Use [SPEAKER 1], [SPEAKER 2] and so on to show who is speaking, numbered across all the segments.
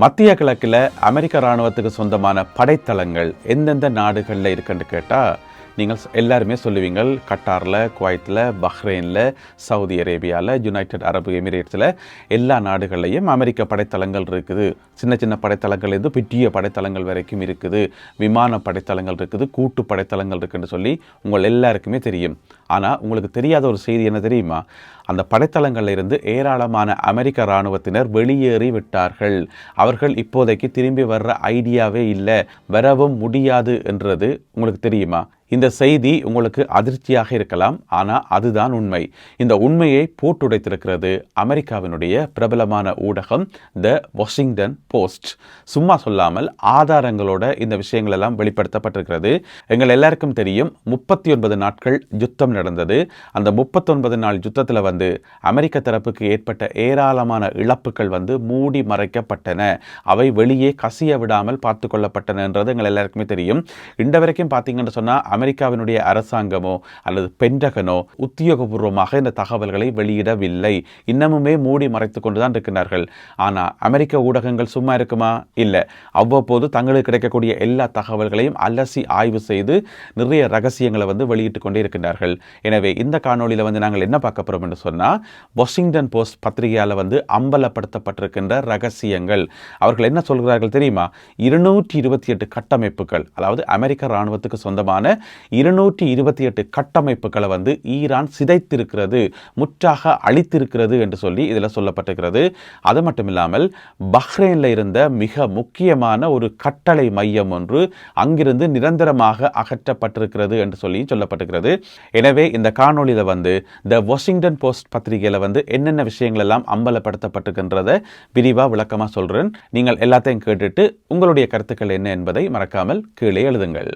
[SPEAKER 1] மத்திய கிழக்கில் அமெரிக்க இராணுவத்துக்கு சொந்தமான படைத்தளங்கள் எந்தெந்த நாடுகளில் இருக்குன்னு கேட்டால் நீங்கள் எல்லாருமே சொல்லுவீங்க. கட்டாரில், குவைத்தில், பஹ்ரைனில், சவுதி அரேபியாவில், யுனைடெட் அரபு எமிரேட்ஸில் எல்லா நாடுகள்லையும் அமெரிக்க படைத்தளங்கள் இருக்குது. சின்ன சின்ன படைத்தளங்கள்லேருந்து பெரிய படைத்தளங்கள் வரைக்கும் இருக்குது. விமான படைத்தளங்கள் இருக்குது, கூட்டு படைத்தளங்கள் இருக்குதுன்னு சொல்லி உங்கள் எல்லாருக்குமே தெரியும். ஆனால் உங்களுக்கு தெரியாத ஒரு செய்தி என்ன தெரியுமா? அந்த படைத்தளங்களில் இருந்து ஏராளமான அமெரிக்க இராணுவத்தினர் வெளியேறி விட்டார்கள். அவர்கள் இப்போதைக்கு திரும்பி வர்ற ஐடியாவே இல்லை, வரவும் முடியாது என்றது உங்களுக்கு தெரியுமா? இந்த செய்தி உங்களுக்கு அதிர்ச்சியாக இருக்கலாம், ஆனால் அதுதான் உண்மை. இந்த உண்மையை போட்டுடைத்திருக்கிறது அமெரிக்காவினுடைய பிரபலமான ஊடகம் த வாஷிங்டன் போஸ்ட். சும்மா சொல்லாமல் ஆதாரங்களோட இந்த விஷயங்கள் எல்லாம் வெளிப்படுத்தப்பட்டிருக்கிறது. எங்கள் எல்லாருக்கும் தெரியும், 39 நாட்கள் யுத்தம் நடந்தது. அந்த 39 நாள் யுத்தத்தில் அமெரிக்க தரப்புக்கு ஏற்பட்ட ஏராளமான இழப்புகள் மூடி மறைக்கப்பட்டன. அவை வெளியே கசிய விடாமல் பார்த்து கொள்ளப்பட்டன என்றது எங்கள் எல்லாருக்குமே தெரியும். இன்ற வரைக்கும் பார்த்தீங்கன்னு சொன்னால் அமெரிக்காவினுடைய அரசாங்கமோ அல்லது பென்டகனோ உத்தியோகபூர்வமாக இந்த தகவல்களை வெளியிடவில்லை. இன்னமுமே மூடி மறைத்து கொண்டுதான் இருக்கிறார்கள். ஆனால் அமெரிக்க ஊடகங்கள் சும்மா இருக்குமா? இல்லை. அவ்வப்போது தங்களுக்கு கிடைக்கக்கூடிய எல்லா தகவல்களையும் அலசி ஆய்வு செய்து நிறைய ரகசியங்களை வெளியிட்டு கொண்டே இருக்கின்றார்கள். எனவே இந்த காணொலியில் நாங்கள் என்ன பார்க்க போறோம் என்று சொன்னால், வாஷிங்டன் போஸ்ட் பத்திரிகையால் அம்பலப்படுத்தப்பட்டிருக்கின்ற ரகசியங்கள். அவர்கள் என்ன சொல்கிறார்கள் தெரியுமா? 228 கட்டமைப்புகள், அதாவது அமெரிக்க இராணுவத்துக்கு சொந்தமான 228 கட்டமைப்புகளை ஈரான் சிதைத்திருக்கிறது, முற்றாக அழித்திருக்கிறது என்று சொல்லி இதில் சொல்லப்பட்டிருக்கிறது. அது மட்டும் இல்லாமல் பஹ்ரைனில் இருந்த மிக முக்கியமான ஒரு கட்டளை மையம் ஒன்று அங்கிருந்து நிரந்தரமாக அகற்றப்பட்டிருக்கிறது என்று சொல்லி சொல்லப்பட்டிருக்கிறது. எனவே இந்த காணொலியில் த வாஷிங்டன் போஸ்ட் பத்திரிகையில் என்னென்ன விஷயங்கள் எல்லாம் அம்பலப்படுத்தப்பட்டிருக்கின்றதை விரிவாக விளக்கமாக சொல்கிறேன். நீங்கள் எல்லாத்தையும் கேட்டுட்டு உங்களுடைய கருத்துக்கள் என்ன என்பதை மறக்காமல் கீழே எழுதுங்கள்.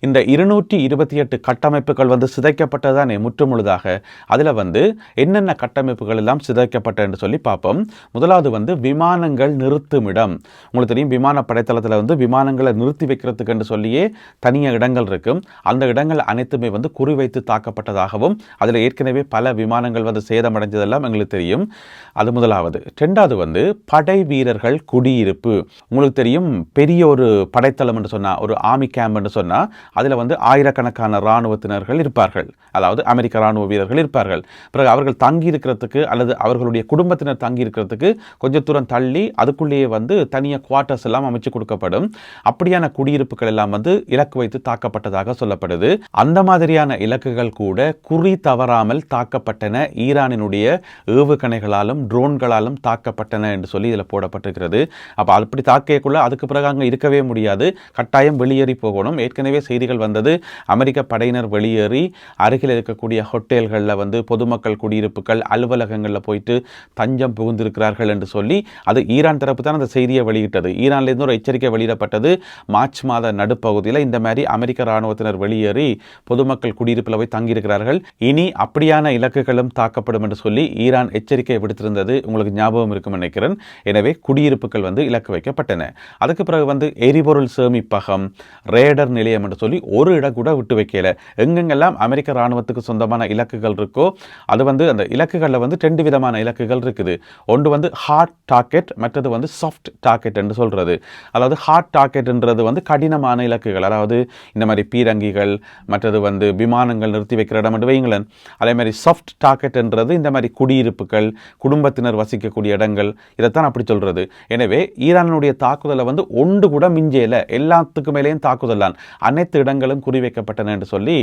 [SPEAKER 1] இந்த 228 கட்டமைப்புகள் சிதைக்கப்பட்டதானே முற்றுமுழுதாக. அதில் என்னென்ன கட்டமைப்புகள் எல்லாம் சிதைக்கப்பட்ட என்று சொல்லி பார்ப்போம். முதலாவது விமானங்கள் நிறுத்துமிடம். உங்களுக்கு தெரியும், விமான படைத்தளத்தில் விமானங்களை நிறுத்தி வைக்கிறதுக்கு என்று சொல்லியே தனியாக இடங்கள் இருக்கும். அந்த இடங்கள் அனைத்துமே குறிவைத்து தாக்கப்பட்டதாகவும் அதில் ஏற்கனவே பல விமானங்கள் சேதமடைஞ்சதெல்லாம் எங்களுக்கு தெரியும். அது முதலாவது. ரெண்டாவது படை வீரர்கள் குடியிருப்பு. உங்களுக்கு தெரியும், பெரிய ஒரு படைத்தளம் என்று சொன்னால், ஒரு ஆர்மி கேம்ப் என்று சொன்னால் அதில் ஆயிரக்கணக்கான இராணுவத்தினர்கள் இருப்பார்கள், அதாவது அமெரிக்க இராணுவ வீரர்கள் இருப்பார்கள். பிறகு அவர்கள் தங்கி இருக்கிறதுக்கு அல்லது அவர்களுடைய குடும்பத்தினர் தங்கி இருக்கிறதுக்கு கொஞ்சம் தூரம் தள்ளி அதுக்குள்ளேயே தனியாக குவார்ட்டர்ஸ் எல்லாம் அமைச்சு கொடுக்கப்படும். அப்படியான குடியிருப்புகள் எல்லாம் இலக்கு வைத்து தாக்கப்பட்டதாக சொல்லப்படுது. அந்த மாதிரியான இலக்குகள் கூட குறி தவறாமல் தாக்கப்பட்டன, ஈரானினுடைய ஏவுகணைகளாலும் ட்ரோன்களாலும் தாக்கப்பட்டன என்று சொல்லி இதில் போடப்பட்டிருக்கிறது. அப்போ அப்படி தாக்கியக்குள்ள அதுக்கு பிறகு அங்கே இருக்கவே முடியாது, கட்டாயம் வெளியேறி போகணும். ஏற்கனவே செய்திகள் வந்தது, அமெரிக்க படையினர் வெளியேறி அருகில் இருக்கக்கூடிய ஹோட்டல்களில் பொதுமக்கள் குடியிருப்புகள், அலுவலகங்களில் போயிட்டு தஞ்சம் புகுந்திருக்கிறார்கள் என்று சொல்லி அது ஈரான் தரப்பு தான் அந்த செய்தியை வெளியிட்டது. ஈரான்லேருந்து ஒரு எச்சரிக்கை வெளியிடப்பட்டது. மார்ச் மாத நடுப்பகுதியில் இந்த மாதிரி அமெரிக்க இராணுவத்தினர் வெளியேறி பொதுமக்கள் குடியிருப்பில் போய் தங்கியிருக்கிறார்கள், இனி அப்படியான இலக்குகளும் தாக்கப்படும் என்று சொல்லி ஈரான் எச்சரிக்கை விடுத்திருந்தது. உங்களுக்கு ஞாபகம் இருக்கும் நினைக்கிறேன். எனவே குடியிருப்புகள் இலக்கு வைக்கப்பட்டன. அதுக்கு பிறகு எரிபொருள் சேமிப்பகம், ரேடர் நிலையம் என்று சொல்லி ஒரு இடம் கூட விட்டு வைக்கல. எங்கெங்கெல்லாம் அமெரிக்க இராணுவத்துக்கு சொந்தமான இலக்குகள் இருக்கோ அது அந்த இலக்குகளில் 2 விதமான இலக்குகள் இருக்குது. ஒன்று ஹார்ட் டார்கெட், மற்றது சாஃப்ட் டார்கெட் என்று சொல்றது. அதாவது ஹார்ட் டார்கெட்ன்றது கடினமான இலக்குகள், அதாவது இந்த மாதிரி பீரங்கிகள், மற்றது விமானங்கள் நிறுத்தி வைக்கிற இடம் என்று வைங்களேன். அதே மாதிரி சாஃப்ட் டார்கெட்ன்றது இந்த மாதிரி குடியிருப்புகள், குடும்பத்தினர் வசிக்கக்கூடிய இடங்கள், இதைத்தான் அப்படி சொல்றது. எனவே ஈரானுடைய தாக்குதலை ஒன்று கூட மிஞ்சேல, எல்லாத்துக்கு மேலேயும் தாக்குதல் தான், அனைத்து இடங்களும் குறிவைக்கப்பட்டன என்று சொல்லி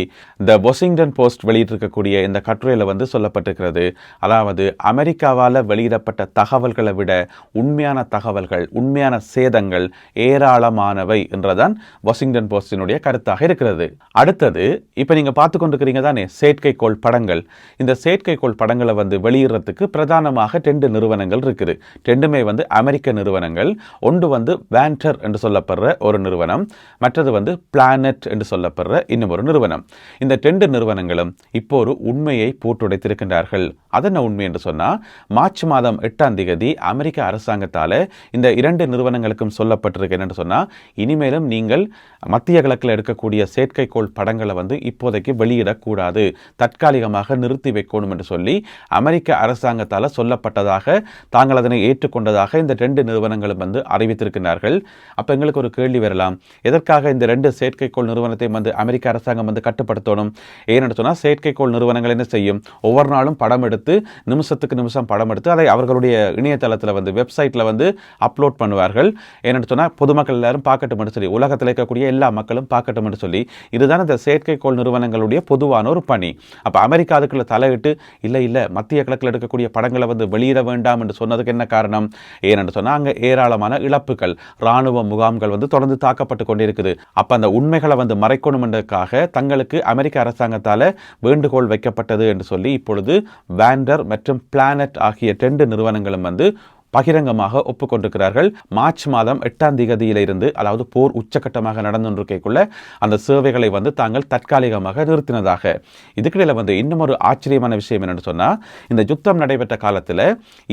[SPEAKER 1] த வாஷிங்டன் போஸ்ட் வெளியிட்டிருக்கக்கூடிய இந்த கட்டுரையில் சொல்லப்பட்டிருக்கிறது. அதாவது அமெரிக்காவால் வெளியிடப்பட்ட தகவல்களை விட உண்மையான தகவல்கள், உண்மையான சேதங்கள் ஏராளமானவை என்றதான் வாஷிங்டன் போஸ்டினுடைய கருத்தாக இருக்கிறது. அடுத்தது, இப்போ நீங்க பார்த்து கொண்டிருக்கிறீங்க தானே செயற்கைக்கோள் படங்கள். இந்த செயற்கைக்கோள் படங்களை வெளியிடுறதுக்கு பிரதானமாக 2 நிறுவனங்கள் இருக்குது. ரெண்டுமே அமெரிக்க நிறுவனங்கள். ஒன்று வேண்டர் என்று சொல்லப்படுற ஒரு நிறுவனம், மற்றது பிளானட் என்று சொல்லப்படுற இன்னும் ஒரு நிறுவனம். இந்த 2 நிறுவனங்களும் இப்போ ஒரு உண்மையை போட்டுடைத்திருக்கின்றார்கள். அதென்ன உண்மை என்று சொன்னால், மார்ச் மாதம் 8ஆம் தேதி அமெரிக்க அரசாங்கத்தால் இந்த 2 நிறுவனங்களுக்கும் சொல்லப்பட்டிருக்கு என்னென்னு சொன்னால், இனிமேலும் நீங்கள் மத்திய கிழக்கில் எடுக்கக்கூடிய செயற்கைக்கோள் படங்களை இப்போதைக்கு வெளியிடக்கூடாது, தற்காலிகமாக நிறுத்தி வைக்கணும் என்று சொல்லி அமெரிக்க அரசாங்கத்தால் சொல்லப்பட்டதாக, தாங்கள் அதனை ஏற்றுக்கொண்டதாக இந்த 2 நிறுவனங்களும் அறிவித்திருக்கிறார்கள். அப்போ எங்களுக்கு ஒரு கேள்வி வரலாம், எதற்காக இந்த 2 செயற்கைக்கோள் நிறுவனத்தையும் அமெரிக்க அரசாங்கம் கட்டுப்படுத்தணும்? ஏன்னு சொன்னால், செயற்கைக்கோள் நிறுவனங்கள் என்ன செய்யும், ஒவ்வொரு நாளும் படம் எடுத்து நிமிஷத்துக்கு நிமிஷம் படம் எடுத்து அதை அவர்களுடைய இணையதளத்தில் வெப்சைட்டில் அப்லோட் பண்ணுவார்கள். ஏன்னு சொன்னால், பொதுமக்கள் எல்லாரும் பார்க்கட்டும் என்று சொல்லி, உலகத்தில் இருக்கக்கூடிய எல்லா மக்களும் பார்க்கட்டும் என்று சொல்லி, இதுதான் இந்த செயற்கைக்கோள் நிறுவனங்களுடைய பொதுவான ஒரு பணி. அப்போ அமெரிக்கா அதுக்குள்ள தலையிட்டு இல்லை மத்திய கிழக்கில் எடுக்கக்கூடிய படங்களை வெளியிட வேண்டாம் என்று சொன்னதுக்கு என்ன காரணம்? ஏன்னு சொன்னால், அங்கே ஏராளமான இழப்புகள், இராணுவ முகாம்கள் தொடர்ந்து தாக்கப்பட்டு கொண்டிருக்குது. அப்போ அந்த உண்மைகளை மறைக்கணும் என்றதுக்காக தங்களுக்கு அமெரிக்க அரசாங்கத்தால் வேண்டுகோள் வைக்கப்பட்டது என்று சொல்லி இப்பொழுது வேண்டர் மற்றும் பிளானட் ஆகிய 2 நிறுவனங்களும் பகிரங்கமாக ஒப்புக்கொண்டிருக்கிறார்கள். மார்ச் மாதம் 8ஆம் தேதியிலிருந்து, அதாவது போர் உச்சகட்டமாக நடந்துள்ள அந்த சேவைகளை தாங்கள் தற்காலிகமாக நிறுத்தினதாக. இதுக்கிடையில் இன்னும் ஒரு ஆச்சரியமான விஷயம் என்னன்னு சொன்னால், இந்த யுத்தம் நடைபெற்ற காலத்தில்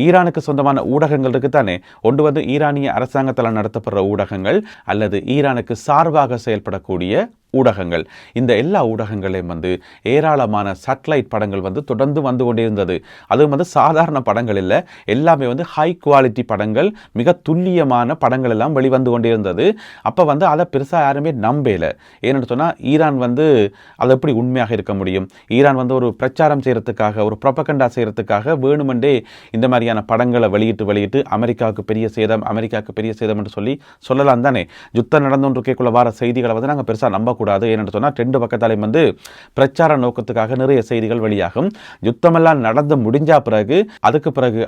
[SPEAKER 1] ஈரானுக்கு சொந்தமான ஊடகங்கள் இருக்குத்தானே, ஒன்று ஈரானிய அரசாங்கத்தால் நடத்தப்படுற ஊடகங்கள் அல்லது ஈரானுக்கு சார்பாக செயல்படக்கூடிய ஊடகங்கள். இந்த எல்லா ஊடகங்களையும் ஏராளமான சேட்டலைட் படங்கள் தொடர்ந்து வந்து கொண்டிருந்தது. அதுவும் சாதாரண படங்கள் இல்லை, எல்லாமே ஹை குவாலிட்டி படங்கள், மிக துல்லியமான படங்கள் எல்லாம் வெளிவந்து கொண்டிருந்தது. அப்போ அதை பெருசாக யாருமே நம்பல. ஏன்னு சொன்னால், ஈரான் அது எப்படி உண்மையாக இருக்க முடியும்? ஈரான் ஒரு பிரச்சாரம் செய்யறதுக்காக, ஒரு ப்ரொபகண்டா செய்யறதுக்காக வேணுமென்றே இந்த மாதிரியான படங்களை வெளியிட்டு அமெரிக்காவுக்கு பெரிய சேதம், அமெரிக்காவுக்கு பெரிய சேதம் என்று சொல்லலாம் தானே. யுத்தம் நடந்துள்ள வர செய்திகளை நாங்கள் பெருசாக நம்பக்கூடாது. ஏன்னு சொன்னால், 2 பக்கத்தாலையும் பிரச்சார நோக்கத்துக்காக நிறைய செய்திகள் வெளியாகும். யுத்தமெல்லாம் நடந்து முடிஞ்ச பிறகு, அதுக்கு பிறகு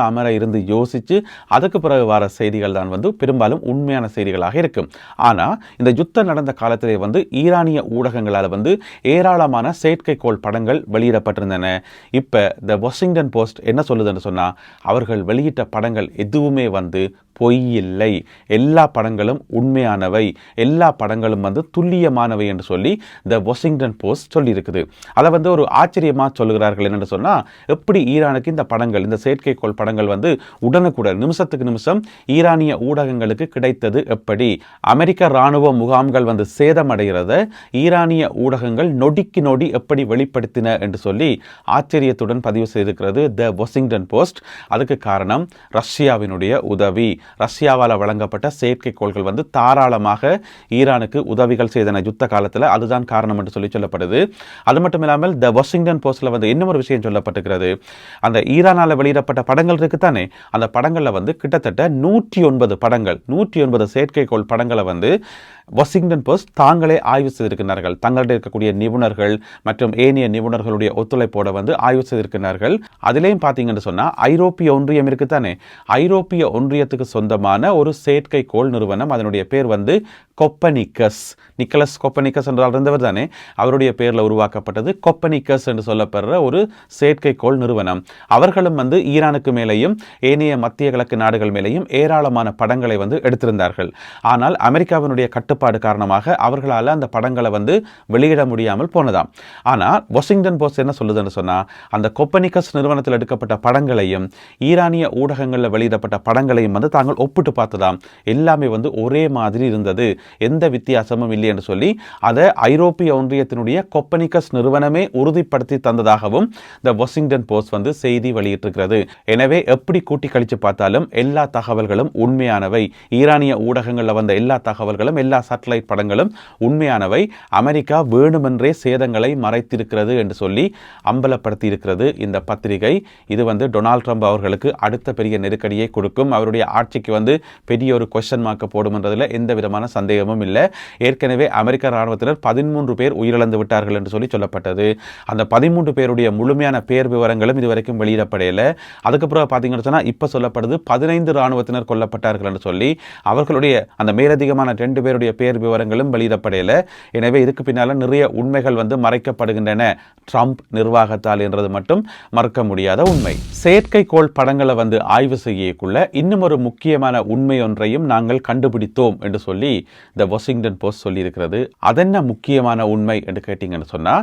[SPEAKER 1] அமர இருந்து யோசிச்சு அதுக்கு பிறகு வர செய்திகள் தான் பெரும்பாலும் உண்மையான செய்திகளாக இருக்கும். ஆனால் இந்த யுத்தம் நடந்த காலத்திலே ஈரானிய ஊடகங்களால் ஏராளமான செயற்கைக்கோள் படங்கள் வெளியிடப்பட்டிருந்தன. இப்போ த வாஷிங்டன் போஸ்ட் என்ன சொல்லுதுன்னு சொன்னால், அவர்கள் வெளியிட்ட படங்கள் எதுவுமே பொய் இல்லை, எல்லா படங்களும் உண்மையானவை, எல்லா படங்களும் துல்லியமானவை என்று சொல்லி த வாஷிங்டன் போஸ்ட் சொல்லியிருக்குது. அதை ஒரு ஆச்சரியமாக சொல்லுகிறார்கள். என்னென்னு சொன்னால், எப்படி ஈரானுக்கு இந்த படங்கள், இந்த செயற்கைக்கோள் படங்கள் உடனுக்குடன் நிமிஷத்துக்கு நிமிஷம் ஈரானிய ஊடகங்களுக்கு கிடைத்தது எப்படி? அமெரிக்க இராணுவ முகாம்கள் சேதமடைகிறத ஈரானிய ஊடகங்கள் நொடிக்கு நொடி எப்படி வெளிப்படுத்தின என்று சொல்லி ஆச்சரியத்துடன் பதிவு செய்திருக்கிறது த வாஷிங்டன் போஸ்ட். அதுக்கு காரணம் ரஷ்யாவினுடைய உதவி. ரஷ்யாவால் வழங்கப்பட்ட செயற்கைக்கோள்கள் தாராளமாக ஈரானுக்கு உதவிகள் செய்தன யுத்த காலத்தில். அதுதான் காரணம் என்று சொல்லப்படுது. அது மட்டும் இல்லாமல் த வாஷிங்டன் போஸ்ட்ல இன்னும் ஒரு விஷயம் சொல்லப்பட்டிருக்கிறது. அந்த ஈரானால் வெளியிடப்பட்ட படங்கள் இருக்குத்தானே, அந்த படங்களில் கிட்டத்தட்ட 109 படங்கள், 109 செயற்கைக்கோள் படங்களை வாஷிங்டன் போஸ்ட் தாங்களே ஆய்வு செய்திருக்கிறார்கள். தங்களிடம் இருக்கக்கூடிய நிபுணர்கள் மற்றும் ஏனைய நிபுணர்களுடைய ஒத்துழைப்போட ஆய்வு செய்திருக்கிறார்கள். அதிலேயும் பார்த்தீங்கன்னு சொன்னால், ஐரோப்பிய ஒன்றியம் இருக்குத்தானே, ஐரோப்பிய ஒன்றியத்துக்கு சொந்தமான ஒரு செயற்கைக்கோள் நிறுவனம், அதனுடைய பேர் கொப்பனிக்கஸ், நிக்கலஸ் கொப்பனிக்கஸ் என்றால் இருந்தவர் தானே, அவருடைய பேரில் உருவாக்கப்பட்டது கொப்பனிக்கஸ் என்று சொல்லப்படுற ஒரு செயற்கைக்கோள் நிறுவனம். அவர்களும் ஈரானுக்கு மேலேயும் ஏனைய மத்திய கிழக்கு நாடுகள் மேலேயும் ஏராளமான படங்களை எடுத்திருந்தார்கள். ஆனால் அமெரிக்காவினுடைய கட்டுப்பாடு காரணமாக அவர்களால் அந்த படங்களை வெளியிட முடியாமல் போனதாம். ஆனால் வாஷிங்டன் போஸ்ட் என்ன சொல்லுதுன்னு சொன்னால், அந்த கொப்பனிக்கஸ் நிறுவனத்தில் எடுக்கப்பட்ட படங்களையும் ஈரானிய ஊடகங்களில் வெளியிடப்பட்ட படங்களையும் தாங்கள் ஒப்பிட்டு பார்த்ததாம். எல்லாமே ஒரே மாதிரி இருந்தது, எந்த வித்தியாசமும் இல்லை என்று சொல்லி அதை ஐரோப்பிய ஒன்றியத்தினுடைய கொப்பனிக்கஸ் நிறுவனமே உறுதிப்படுத்தி தந்ததாகவும் த வாஷிங்டன் போஸ்ட் செய்தி வெளியிட்டிருக்கிறது. எனவே எப்படி கூட்டி கழிச்சு பார்த்தாலும் எல்லா தகவல்களும் உண்மையானவை. ஈரானிய ஊடகங்களில் எல்லா தகவல்களும், எல்லா சேட்டலைட் படங்களும் உண்மையானவை. அமெரிக்கா வேணுமென்றே சேதங்களை மறைத்திருக்கிறது என்று சொல்லி அம்பலப்படுத்தி இருக்கிறது இந்த பத்திரிகை. இது டொனால்ட் ட்ரம்ப் அவர்களுக்கு அடுத்த பெரிய நெருக்கடியை கொடுக்கும். அவருடைய ஆட்சிக்கு பெரிய ஒரு கொஸ்டின் மார்க் போடும் என்றதில் எந்த விதமான சந்தேகமும் இல்லை. ஏற்கனவே அமெரிக்க ராணுவத்தினர் 13 பேர் உயிரிழந்து விட்டார்கள் என்று சொல்லப்பட்டது. அந்த 13 பேருடைய முழுமையான பேர் விவரங்களும் இதுவரைக்கும் வெளியிடப்படையில. அதுக்கப்புறம் பார்த்தீங்கன்னு சொன்னால், இப்போ சொல்லப்படுது 15 ராணுவத்தினர் கொல்லப்பட்டார்கள் என்று சொல்லி. அவர்களுடைய அந்த மேலதிகமான 2 பேருடைய பெயர் விவரங்களும் வெளியிடப்படையில. எனவே இதுக்கு பின்னால நிறைய உண்மைகள் வந்து மறைக்கப்படுகின்றன ட்ரம்ப் நிர்வாகத்தால் என்றது மட்டும் மறக்க முடியாத உண்மை. செயற்கைக்கோள் படங்களை வந்து ஆய்வு செய்யக்குள்ள இன்னும் ஒரு முக்கியமான உண்மை ஒன்றையும் நாங்கள் கண்டுபிடித்தோம் என்று சொல்லி த வாஷிங்டன் போஸ்ட் சொல்லியிருக்கிறது. அதென்ன முக்கியமான உண்மை என்று கேட்டீங்கன்னு சொன்னா,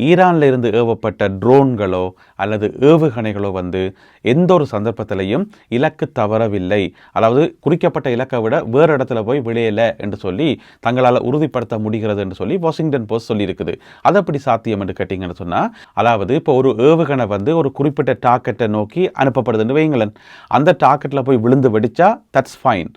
[SPEAKER 1] ஈரான்ல இருந்து ஏவப்பட்ட ட்ரோன்களோ அல்லது ஏவுகணைகளோ வந்து எந்த ஒரு சந்தர்ப்பத்திலையும் இலக்கு தவறவில்லை, அதாவது குறிக்கப்பட்ட இலக்கை விட வேறு இடத்துல போய் விளையல என்று சொல்லி தங்களால் உறுதிப்படுத்த முடிகிறது என்று சொல்லி வாஷிங்டன் போஸ்ட் சொல்லியிருக்குது. அது எப்படி சாத்தியம் என்று கேட்டீங்கன்னு சொன்னா, அதாவது இப்போ ஒரு ஏவுகணை வந்து ஒரு குறிப்பிட்ட டார்கெட்டை நோக்கி அனுப்பப்படுதுன்னு வைங்களேன், அந்த டார்கெட்டில் போய் விழுந்து வெடிச்சா தட்ஸ் ஃபைன்.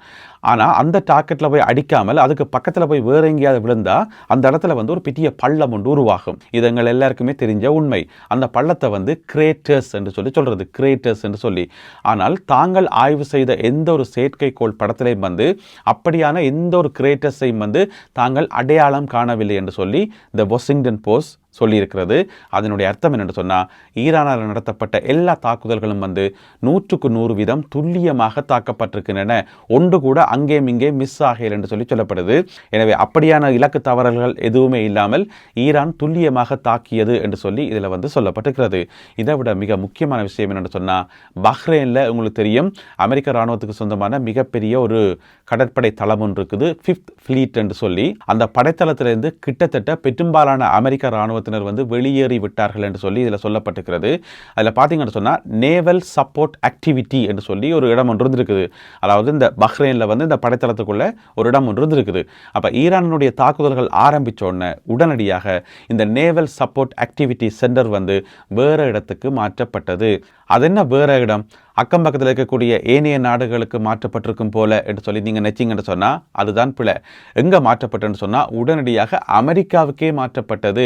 [SPEAKER 1] ஆனால் அந்த டார்கெட்டில் போய் அடிக்காமல் அதுக்கு பக்கத்தில் போய் வேற எங்கேயாவது விழுந்தா அந்த இடத்துல வந்து ஒரு பெரிய பள்ளம் ஒன்று உருவாகும். இது எங்கள் எல்லாருக்குமே தெரிஞ்ச உண்மை. அந்த பள்ளத்தை வந்து கிரேட்டர்ஸ் என்று சொல்றது, கிரேட்டர்ஸ் என்று சொல்லி. ஆனால் தாங்கள் ஆய்வு செய்த எந்த ஒரு செயற்கைக்கோள் படத்திலையும் வந்து அப்படியான எந்த ஒரு கிரேட்டர்ஸையும் வந்து தாங்கள் அடையாளம் காணவில்லை என்று சொல்லி த வாஷிங்டன் போஸ்ட் சொல்லியிருக்கிறது. அதனுடைய அர்த்தம் என்னென்னு சொன்னால், ஈரானால் நடத்தப்பட்ட எல்லா தாக்குதல்களும் வந்து 100% துல்லியமாக தாக்கப்பட்டிருக்கின்றன, ஒன்று கூட அங்கேயும் இங்கே மிஸ் ஆகல என்று சொல்லப்படுது. எனவே அப்படியான இலக்கு தவறல்கள் எதுவுமே இல்லாமல் ஈரான் துல்லியமாக தாக்கியது என்று சொல்லி இதில் வந்து சொல்லப்பட்டிருக்கிறது. இதை விட மிக முக்கியமான விஷயம் என்னென்னு சொன்னால், பஹ்ரைனில் உங்களுக்கு தெரியும் அமெரிக்க இராணுவத்துக்கு சொந்தமான மிகப்பெரிய ஒரு கடற்படை தளம் ஒன்று இருக்குது, 5th ஃப்ளீட் என்று சொல்லி. அந்த படைத்தளத்திலிருந்து கிட்டத்தட்ட பெரும்பாலான அமெரிக்க இராணுவ வந்து வெளியேறி விட்டார்கள் என்று சொல்லி இதில் சொல்லப்பட்டிருக்கிறது. அதில் பார்த்தீங்கன்னு சொன்னால் நேவல் சப்போர்ட் ஆக்டிவிட்டி என்று சொல்லி ஒரு இடம் ஒன்று இருந்திருக்குது. அதாவது இந்த பஹ்ரைனில் வந்து இந்த படைத்தளத்துக்குள்ள ஒரு இடம் ஒன்று இருந்திருக்குது. அப்போ ஈரானுடைய தாக்குதல்கள் ஆரம்பித்தோடனே உடனடியாக இந்த நேவல் சப்போர்ட் ஆக்டிவிட்டி சென்டர் வந்து வேறு இடத்துக்கு மாற்றப்பட்டது. அது என்ன வேற இடம்? அக்கம் பக்கத்தில் இருக்கக்கூடிய ஏனைய நாடுகளுக்கு மாற்றப்பட்டிருக்கும் போல என்று சொல்லி நீங்கள் நினைச்சிங்கன்னு சொன்னால் அதுதான் பிழை. எங்கே மாற்றப்பட்டன்னு சொன்னால் உடனடியாக அமெரிக்காவுக்கே மாற்றப்பட்டது.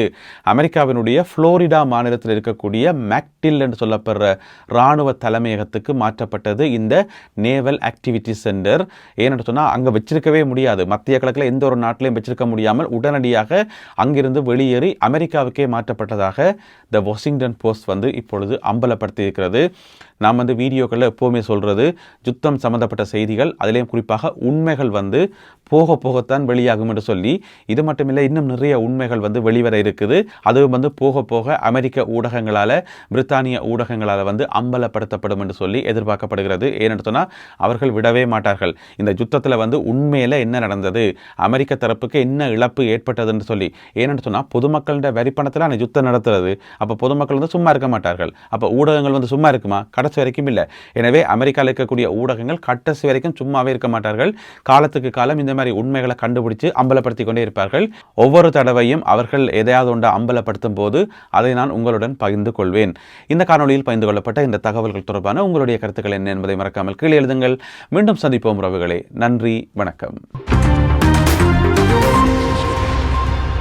[SPEAKER 1] அமெரிக்காவினுடைய புளோரிடா மாநிலத்தில் இருக்கக்கூடிய மேக்டில் என்று சொல்லப்படுற இராணுவ தலைமையகத்துக்கு மாற்றப்பட்டது இந்த நேவல் ஆக்டிவிட்டி சென்டர். ஏன்னு சொன்னால் அங்கே வச்சிருக்கவே முடியாது, மத்திய கிழக்கில் எந்த ஒரு நாட்டிலையும் வச்சிருக்க முடியாமல் உடனடியாக அங்கிருந்து வெளியேறி அமெரிக்காவுக்கே மாற்றப்பட்டதாக த வாஷிங்டன் போஸ்ட் வந்து இப்பொழுது அம்பலப்படுத்தி இருக்கிறது. நாம் வந்து வீடியோக்களில் எப்போவுமே சொல்கிறது, யுத்தம் சம்மந்தப்பட்ட செய்திகள் அதிலேயும் குறிப்பாக உண்மைகள் வந்து போக போகத்தான் வெளியாகும் என்று சொல்லி. இது மட்டுமில்லை, இன்னும் நிறைய உண்மைகள் வந்து வெளிவர இருக்குது. அது வந்து போக போக அமெரிக்க ஊடகங்களால் பிரித்தானிய ஊடகங்களால் வந்து அம்பலப்படுத்தப்படும் என்று சொல்லி எதிர்பார்க்கப்படுகிறது. ஏன்னு சொன்னால் அவர்கள் விடவே மாட்டார்கள். இந்த யுத்தத்தில் வந்து உண்மையில் என்ன நடந்தது, அமெரிக்க தரப்புக்கு என்ன இழப்பு ஏற்பட்டது என்று சொல்லி. ஏன்னு சொன்னால் பொதுமக்களோட வரிப்பணத்தில் அந்த யுத்தம் நடத்துறது. அப்போ பொதுமக்கள் வந்து சும்மா இருக்க மாட்டார்கள். அப்போ ஊடகங்கள் வந்து சும்மா இருக்குமா? கடைசி வரைக்கும் இல்லை. எனவே அமெரிக்காவில் இருக்கக்கூடிய ஊடகங்கள் கடைசி வரைக்கும் சும்மாவே இருக்க மாட்டார்கள். காலத்துக்கு காலம் இந்த மாதிரி உண்மைகளை கண்டுபிடிச்சு அம்பலப்படுத்தி கொண்டே இருப்பார்கள். ஒவ்வொரு தடவையும் அவர்கள் எதையாவது ஒன்றை அம்பலப்படுத்தும் போது அதை நான் உங்களுடன் பகிர்ந்து கொள்வேன். இந்த காணொலியில் பகிர்ந்து கொள்ளப்பட்ட இந்த தகவல்கள் தொடர்பான உங்களுடைய கருத்துக்கள் என்ன என்பதை மறக்காமல் கீழே எழுதுங்கள். மீண்டும் சந்திப்போம் உறவுகளே. நன்றி, வணக்கம்.